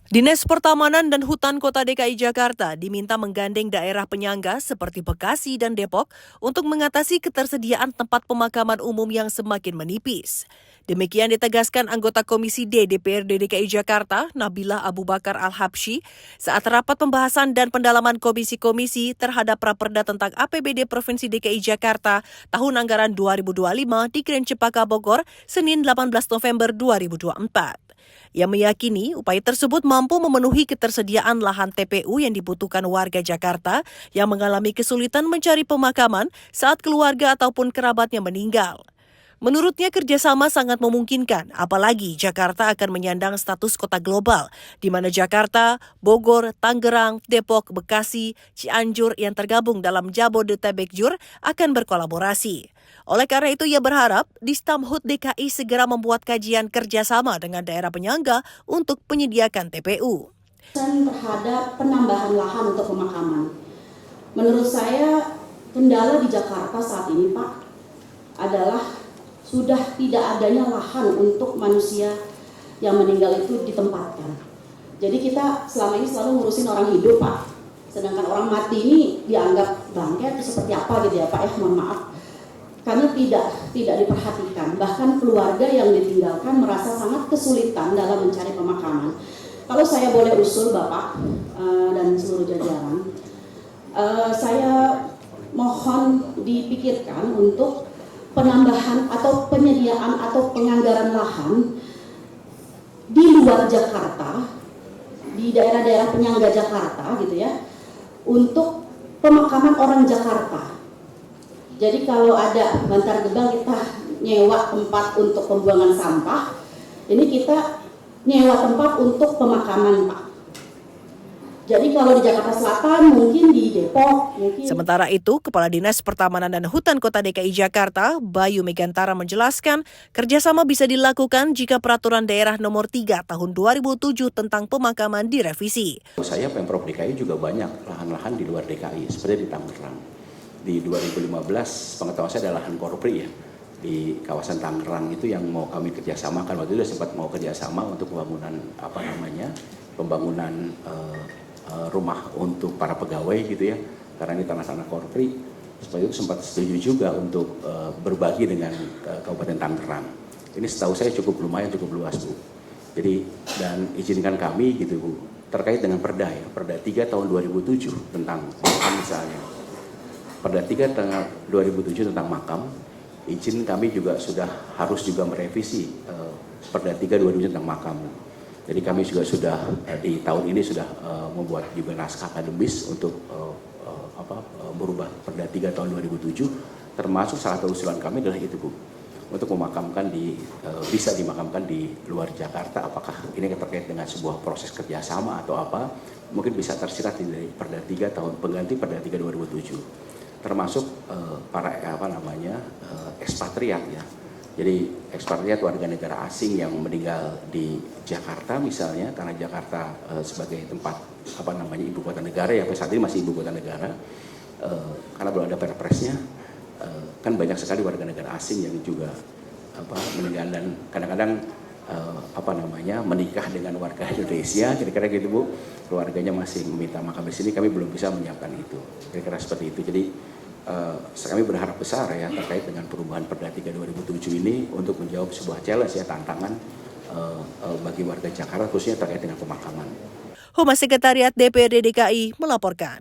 Dinas Pertamanan dan Hutan Kota DKI Jakarta diminta menggandeng daerah penyangga seperti Bekasi dan Depok untuk mengatasi ketersediaan tempat pemakaman umum yang semakin menipis. Demikian ditegaskan anggota Komisi D DPRD DKI Jakarta, Nabila Abu Bakar Al-Habsyi, saat rapat pembahasan dan pendalaman komisi-komisi terhadap Raperda tentang APBD Provinsi DKI Jakarta tahun anggaran 2025 di Grand Cempaka Bogor, Senin 18 November 2024. Ia meyakini upaya tersebut mampu memenuhi ketersediaan lahan TPU yang dibutuhkan warga Jakarta yang mengalami kesulitan mencari pemakaman saat keluarga ataupun kerabatnya meninggal. Menurutnya kerjasama sangat memungkinkan, apalagi Jakarta akan menyandang status kota global, di mana Jakarta, Bogor, Tangerang, Depok, Bekasi, Cianjur yang tergabung dalam Jabodetabekjur akan berkolaborasi. Oleh karena itu, ia berharap Distamhut DKI segera membuat kajian kerjasama dengan daerah penyangga untuk menyediakan TPU. Terhadap penambahan lahan untuk pemakaman, menurut saya kendala di Jakarta saat ini, Pak, adalah sudah tidak adanya lahan untuk manusia yang meninggal itu ditempatkan. Jadi kita selama ini selalu ngurusin orang hidup, Pak. Sedangkan orang mati ini dianggap bangke atau seperti apa gitu ya, Pak, mohon maaf. Karena tidak diperhatikan. Bahkan keluarga yang ditinggalkan merasa sangat kesulitan dalam mencari pemakaman. Kalau saya boleh usul Bapak dan seluruh jajaran, saya mohon dipikirkan untuk penambahan atau penyediaan atau penganggaran lahan di luar Jakarta, di daerah-daerah penyangga Jakarta gitu ya, untuk pemakaman orang Jakarta. Jadi kalau ada Bantar Gebang kita nyewa tempat untuk pembuangan sampah, ini kita nyewa tempat untuk pemakaman, Pak. Jadi kalau di Jakarta Selatan, mungkin di Depok. Sementara itu, Kepala Dinas Pertamanan dan Hutan Kota DKI Jakarta, Bayu Megantara menjelaskan, kerjasama bisa dilakukan jika Peraturan Daerah Nomor 3 Tahun 2007 tentang pemakaman direvisi. Saya Pemprov DKI juga banyak lahan-lahan di luar DKI, seperti di Tangerang. Di 2015, pengetahuan saya ada lahan korpri ya, di kawasan Tangerang itu yang mau kami kerjasamakan. Waktu itu sempat mau kerjasama untuk pembangunan rumah untuk para pegawai gitu ya, karena ini tanah-tanah korpri. Seperti itu sempat setuju juga untuk berbagi dengan Kabupaten Tangerang. Ini setahu saya cukup lumayan, cukup luas Bu. Jadi dan izinkan kami gitu Bu, terkait dengan Perda ya, Perda 3 tahun 2007 tentang makam misalnya. Perda 3 tahun 2007 tentang makam, izin kami juga sudah harus juga merevisi Perda 3 2007 tentang makam. Jadi kami juga sudah di tahun ini sudah membuat juga naskah akademis untuk berubah Perda 3 tahun 2007, termasuk salah satu usulan kami adalah itu Bu, untuk memakamkan bisa dimakamkan di luar Jakarta. Apakah ini terkait dengan sebuah proses kerjasama atau apa? Mungkin bisa tersirat dari Perda 3 tahun pengganti Perda 3 2007, termasuk para ekspatriat ya. Jadi ekspatriat warga negara asing yang meninggal di Jakarta misalnya, karena Jakarta sebagai tempat ibu kota negara ya, saat ini masih ibu kota negara, karena belum ada perpresnya, kan banyak sekali warga negara asing yang juga meninggal dan kadang-kadang menikah dengan warga Indonesia, kira-kira gitu Bu, keluarganya masih meminta makam di sini, kami belum bisa menyiapkan itu, kira-kira seperti itu. Jadi kami berharap besar ya terkait dengan perubahan Perda 3 2007 ini untuk menjawab sebuah challenge ya, tantangan bagi warga Jakarta khususnya terkait dengan pemakaman. Humas Sekretariat DPRD DKI melaporkan.